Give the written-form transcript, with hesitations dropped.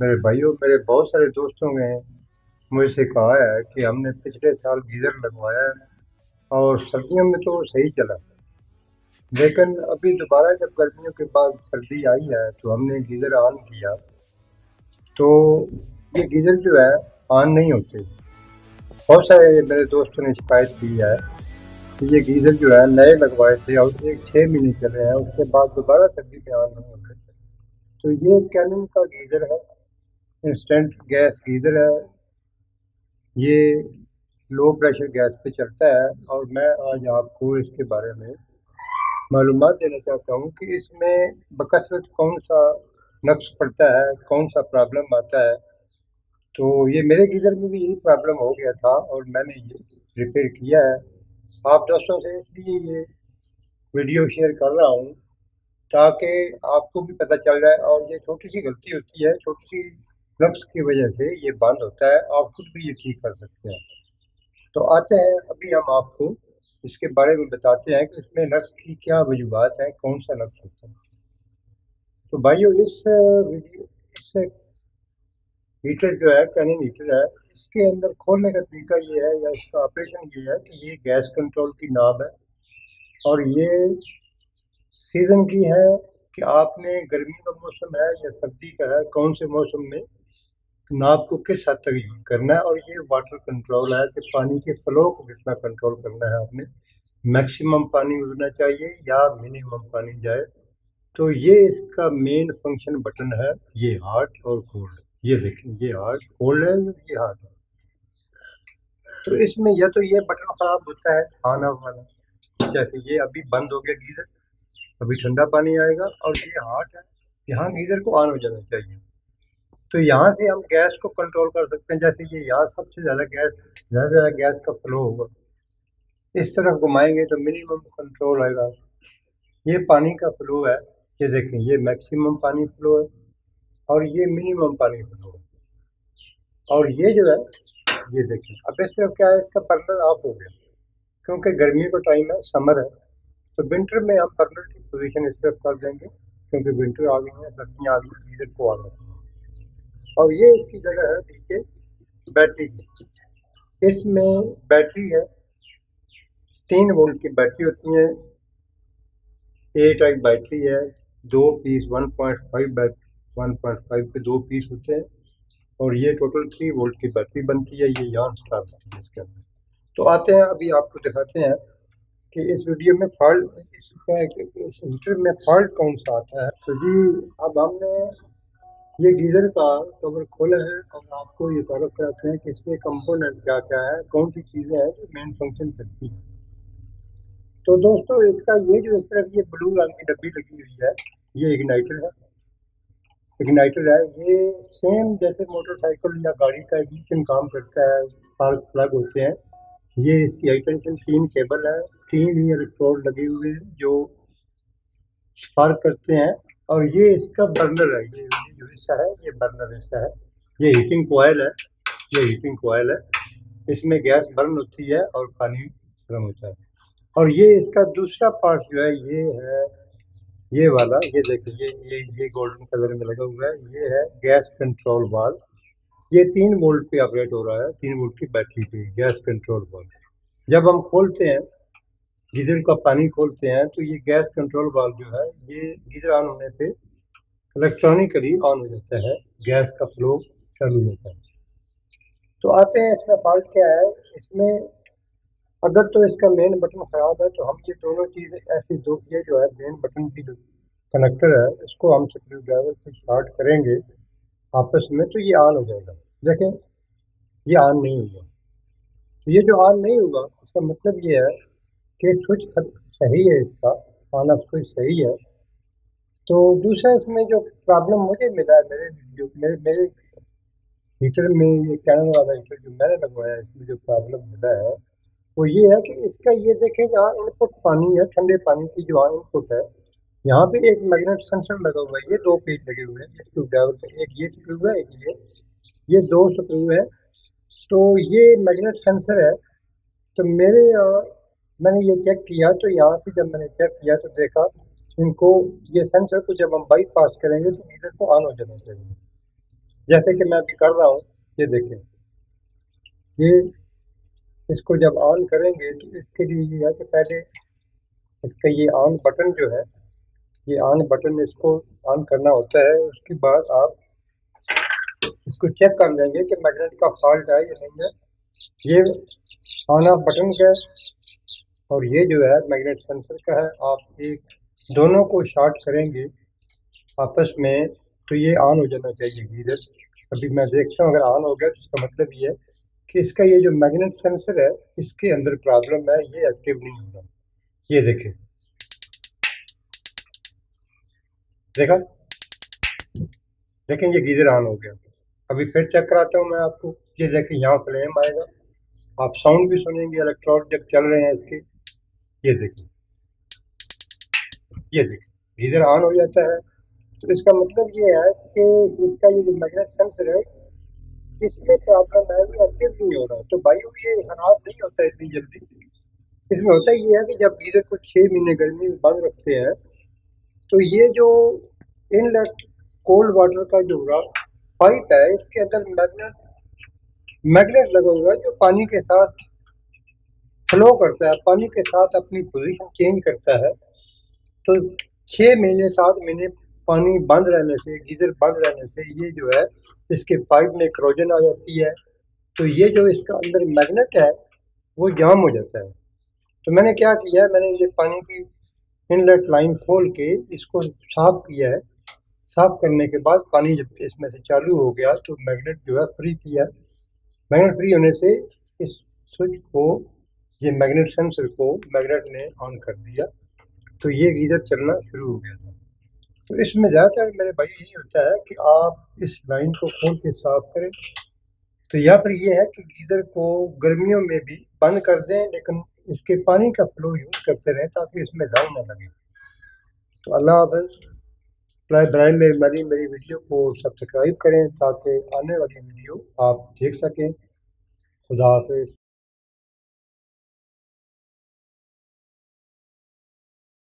मेरे भाइयों, मेरे बहुत सारे दोस्तों ने मुझसे कहा है कि हमने पिछले साल गीज़र लगवाया है और सर्दियों में तो सही चला, लेकिन अभी दोबारा जब गर्मियों के बाद सर्दी आई है तो हमने गीज़र ऑन किया तो ये गीज़र जो है ऑन नहीं होते। बहुत सारे मेरे दोस्तों ने शिकायत की है कि ये गीज़र जो है नए लगवाए थे और 6 महीने चले हैं, उसके बाद दोबारा सर्दी में ऑन नहीं होते। तो ये कैनन का गीज़र है, इंस्टेंट गैस गीज़र है। ये लो प्रेशर गैस पे चलता है और मैं आज आपको इसके बारे में मालूमात देना चाहता हूँ कि इसमें बकसरत कौन सा नक्स पड़ता है, कौन सा प्रॉब्लम आता है। तो ये मेरे गीज़र में भी यही प्रॉब्लम हो गया था और मैंने ये रिपेयर किया है। आप दोस्तों से इसलिए ये वीडियो शेयर कर रहा हूँ ताकि आपको भी पता चल जाए, और ये छोटी सी गलती होती है, छोटी सी नक्स की वजह से ये बंद होता है, आप खुद भी ये ठीक कर सकते हैं। तो आते हैं, अभी हम आपको इसके बारे में बताते हैं कि इसमें नक्स की क्या वजूहत हैं, कौन सा नक्स होता है। तो भाइयों, इस हीटर जो है, कैनन हीटर है, इसके अंदर खोलने का तरीका ये है या इसका ऑपरेशन ये है कि ये गैस कंट्रोल की नॉब है और ये सीज़न की है कि आपने गर्मी का मौसम है या सर्दी का है, कौन से मौसम में नाप को किस हद तक यूज करना है। और ये वाटर कंट्रोल है कि पानी के फ्लो को कितना कंट्रोल करना है आपने, मैक्सिमम पानी उड़ना चाहिए या मिनिमम पानी जाए। तो ये इसका मेन फंक्शन बटन है। ये हॉट और कोल्ड, ये देखिए, ये हॉट कोल्ड है, ये हॉट है। तो इसमें या तो ये बटन खराब होता है ऑन ऑफ वाला, जैसे ये अभी बंद हो गया गीजर, अभी ठंडा पानी आएगा और ये हॉट है, यहाँ गीजर को ऑन हो जाना चाहिए। तो यहाँ से हम गैस को कंट्रोल कर सकते हैं। जैसे ये यहाँ सबसे ज़्यादा गैस का फ्लो होगा, इस तरफ घुमाएंगे तो मिनिमम कंट्रोल आएगा। ये पानी का फ्लो है, ये देखें, ये मैक्सिमम पानी फ्लो है और ये मिनिमम पानी फ्लो है। और ये जो है, ये देखें, अब इस तरफ क्या है, इसका बर्नर ऑफ हो गया क्योंकि गर्मी का टाइम है, समर है। तो विंटर में हम बर्नर की पोजीशन इस तरफ कर देंगे क्योंकि विंटर आ गई है, सर्दियाँ आ गई, गीजर को आ गई। और ये इसकी जगह है नीचे बैटरी की। इसमें बैटरी है, 3 वोल्ट की बैटरी होती है, ए टाइप बैटरी है, 2 पीस 1.5 के 2 पीस होते हैं और ये टोटल 3 वोल्ट की बैटरी बनती है। ये यहाँ स्टार्ट होती है इसके अंदर। तो आते हैं, अभी आपको दिखाते हैं कि इस वीडियो में इस हीटर में फॉल्ट कौन सा आता है। तो जी, अब हमने ये गीजर का कवर खोला है और आपको ये तारुफ कराते हैं कि इसके कंपोनेंट क्या क्या है, कौन सी चीज़ें हैं जो मेन फंक्शन करती हैं। तो दोस्तों, इसका ये जो इस तरफ ये ब्लू रंग की डब्बी लगी हुई है, ये इग्नाइटर है। ये सेम जैसे मोटरसाइकिल या गाड़ी का इग्निशन काम करता है, स्पार्क प्लग होते हैं। ये इसकी हाई टेंशन 3 केबल है, 3 ही इलेक्ट्रोड लगे हुए हैं जो स्पार्क करते हैं। और ये इसका बर्नर है, ये जो हिस्सा है, ये बर्नर हिस्सा है। ये हीटिंग कोयल है, ये हीटिंग कोयल है, इसमें गैस बर्न होती है और पानी गर्म होता है। और ये इसका दूसरा पार्ट जो है, ये है ये वाला, ये देखिए, ये गोल्डन कलर में लगा हुआ है, ये है गैस कंट्रोल वाल्व। ये 3 वोल्ट पे ऑपरेट हो रहा है, 3 वोल्ट की बैटरी पे गैस कंट्रोल वाल्व। जब हम खोलते हैं, गीजर का पानी खोलते हैं, तो ये गैस कंट्रोल वाल्व जो है, ये गीजर ऑन होने पे इलेक्ट्रॉनिकली ऑन हो जाता है, गैस का फ्लो चालू हो जाता है। तो आते हैं, इसमें फॉल्ट क्या है। इसमें अगर तो इसका मेन बटन खराब है तो हम ये दोनों चीज़ें ऐसी दो, ये जो है मेन बटन की जो कनेक्टर है, इसको हम स्क्रू ड्राइवर से शॉर्ट करेंगे आपस में, तो ये ऑन हो जाएगा। देखें, ये ऑन नहीं हुआ। तो ये जो ऑन नहीं हुआ, इसका मतलब ये है कि स्विच सही है, इसका ऑन ऑफ स्विच सही है। तो दूसरा, इसमें जो प्रॉब्लम मुझे मिला है, मेरे हीटर में, ये कैनन वाला हीटर जो मैंने लगवाया है, इसमें जो प्रॉब्लम मिला है वो ये है कि इसका, ये देखें, जहाँ इनपुट पानी है, ठंडे पानी की जो इनपुट है, यहाँ पे एक मैग्नेट सेंसर लगा हुआ है। ये 2 पेच लगे हुए हैं स्क्रू ड्राइवर पे, एक ये स्क्रू है, एक ये 2 स्क्रू है। तो ये मैग्नेट सेंसर है। तो मैंने ये चेक किया, तो यहाँ से जब मैंने चेक किया तो देखा इनको, ये सेंसर को जब हम बाईपास करेंगे तो गीजर को ऑन हो जाना चाहिए। जैसे कि मैं अभी कर रहा हूँ, ये देखें, ये इसको जब ऑन करेंगे तो इसके लिए ये है कि पहले इसका ये ऑन बटन जो है, ये ऑन बटन इसको ऑन करना होता है। उसके बाद आप इसको चेक कर लेंगे कि मैग्नेट का फॉल्ट है या नहीं है। ये ऑन ऑफ बटन का है और ये जो है मैग्नेट सेंसर का है। आप एक दोनों को शॉर्ट करेंगे आपस में तो ये ऑन हो जाना चाहिए गीजर। अभी मैं देखता हूँ, अगर ऑन हो गया तो इसका मतलब ये है कि इसका ये जो मैग्नेट सेंसर है इसके अंदर प्रॉब्लम है, ये एक्टिव नहीं हो रहा। ये देखें, देखा, देखें ये गीजर ऑन हो गया। अभी फिर चेक कराता हूँ मैं आपको। ये देखें, यहाँ फ्लेम आएगा, आप साउंड भी सुनेंगे इलेक्ट्रोड जब चल रहे हैं इसके। ये देखिए, ये देखिए गीजर ऑन हो जाता है। तो इसका मतलब ये है कि इसका ये जो मैग्नेट सेंसर है इसमें प्रॉब्लम है, ये एक्टिव नहीं हो रहा। तो भाई ये खराब नहीं होता इतनी जल्दी। इसमें होता ये है कि जब गीजर को 6 महीने गर्मी में बंद रखते हैं तो ये जो इनलेट कोल्ड वाटर का जो पाइप है इसके अंदर मैग्नेट लगा हुआ है जो पानी के साथ फ्लो करता है, पानी के साथ अपनी पोजीशन चेंज करता है। तो 6 महीने 7 महीने पानी बंद रहने से, गीजर बंद रहने से ये जो है इसके पाइप में क्रोजन आ जाती है। तो ये जो इसका अंदर मैग्नेट है वो जाम हो जाता है। तो मैंने क्या किया, मैंने ये पानी की इनलेट लाइन खोल के इसको साफ किया है। साफ करने के बाद पानी जब इसमें से चालू हो गया तो मैग्नेट जो है फ्री किया। मैग्नेट फ्री होने से इस स्विच को, ये मैग्नेट सेंसर को मैग्नेट ने ऑन कर दिया तो ये गीजर चलना शुरू हो गया था। तो इसमें ज़्यादातर मेरे भाई यही होता है कि आप इस लाइन को खोल के साफ करें। तो यहाँ पर ये है कि गीजर को गर्मियों में भी बंद कर दें लेकिन इसके पानी का फ्लो यूज करते रहें ताकि इसमें जंग ना लगे। तो अल्लाह हाफ़िज़। बर में मेरी वीडियो को सब्सक्राइब करें ताकि आने वाली वीडियो आप देख सकें। खुदा हाफ़िज़।